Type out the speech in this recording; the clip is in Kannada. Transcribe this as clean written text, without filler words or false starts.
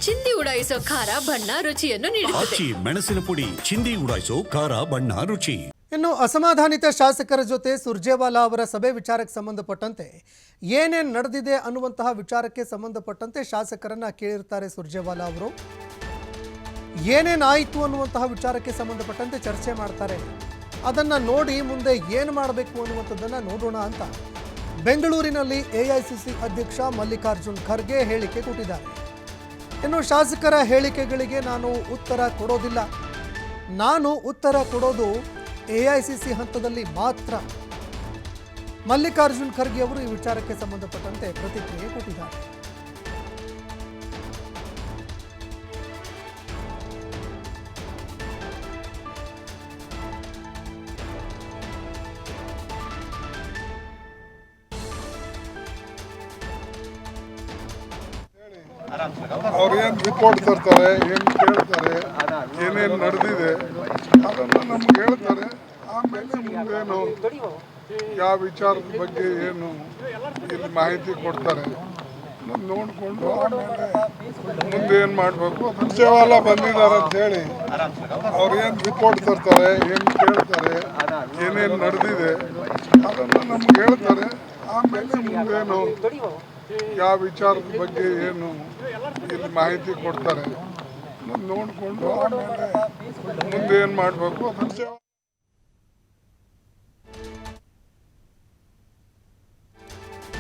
ಚಿಂದಿ ಉಡಾಯಿಸೋ ಖಾರ ಬಣ್ಣ ರುಚಿಯನ್ನು ನೀಡುತ್ತದೆ. ಆಚಿ ಮೆಣಸಿನ ಪುಡಿ ಚಿಂದಿ ಉಡಾಯಿಸೋ ಖಾರ ಬಣ್ಣ ರುಚಿ. ಇನ್ನು ಅಸಮಾಧಾನಿತ ಶಾಸಕರ ಜೊತೆ ಸುರ್ಜೇವಾಲಾ ಅವರ ಸಭೆ ವಿಚಾರಕ್ಕೆ ಸಂಬಂಧಪಟ್ಟಂತೆ ಏನೇನು ನಡೆದಿದೆ ಅನ್ನುವಂತಹ ವಿಚಾರಕ್ಕೆ ಸಂಬಂಧಪಟ್ಟಂತೆ ಶಾಸಕರನ್ನ ಕೇಳಿರ್ತಾರೆ ಸುರ್ಜೇವಾಲಾ ಅವರು. ಏನೇನಾಯಿತು ಅನ್ನುವಂತಹ ವಿಚಾರಕ್ಕೆ ಸಂಬಂಧಪಟ್ಟಂತೆ ಚರ್ಚೆ ಮಾಡ್ತಾರೆ. ಅದನ್ನು ನೋಡಿ ಮುಂದೆ ಏನು ಮಾಡಬೇಕು ಅನ್ನುವಂಥದ್ದನ್ನು ನೋಡೋಣ ಅಂತ ಬೆಂಗಳೂರಿನಲ್ಲಿ ಎಐಸಿಸಿ ಅಧ್ಯಕ್ಷ ಮಲ್ಲಿಕಾರ್ಜುನ್ ಖರ್ಗೆ ಹೇಳಿಕೆ ಕೊಟ್ಟಿದ್ದಾರೆ. ಇನ್ನು ಶಾಸಕರ ಹೇಳಿಕೆಗಳಿಗೆ ನಾನು ಉತ್ತರ ಕೊಡೋದಿಲ್ಲ, ನಾನು ಉತ್ತರ ಕೊಡೋದು ಎಐಸಿಸಿ ಹಂತದಲ್ಲಿ ಮಾತ್ರ. ಮಲ್ಲಿಕಾರ್ಜುನ್ ಖರ್ಗೆ ಅವರು ಈ ವಿಚಾರಕ್ಕೆ ಸಂಬಂಧಪಟ್ಟಂತೆ ಪ್ರತಿಕ್ರಿಯೆ ಕೊಟ್ಟಿದ್ದಾರೆ. ಅವ್ರು ಏನು ರಿಪೋರ್ಟ್ ತರ್ತಾರೆ, ಏನು ಕೇಳ್ತಾರೆ, ಏನೇನು ನಡೆದಿದೆ ಅದನ್ನು ನಮ್ಗೆ ಹೇಳ್ತಾರೆ. ಆಮೇಲೆ ಮುಂದೇನು ಯಾವ ವಿಚಾರದ ಬಗ್ಗೆ ಏನು ಇಲ್ಲಿ ಮಾಹಿತಿ ಕೊಡ್ತಾರೆ ನೋಡಿಕೊಂಡು ಆಮೇಲೆ ಮುಂದೆ ಏನು ಮಾಡಬೇಕು. ಸುರ್ಜೇವಾಲಾ ಬಂದಿದ್ದಾರೆ ಅಂತ ಹೇಳಿ ಅವ್ರು ಏನು ರಿಪೋರ್ಟ್ ತರ್ತಾರೆ, ಏನು ಕೇಳ್ತಾರೆ, ಏನೇನು ನಡೆದಿದೆ ಅದನ್ನು ನಮ್ಗೆ ಹೇಳ್ತಾರೆ. ಆಮೇಲೆ ಮುಂದೇನು ಯಾವ ವಿಚಾರದ ಬಗ್ಗೆ ಏನು ಇಲ್ಲಿ ಮಾಹಿತಿ ಕೊಡ್ತಾರೆ ನೋಡಿಕೊಂಡು ಆಮೇಲೆ ಮುಂದೆ ಏನು ಮಾಡಬೇಕು.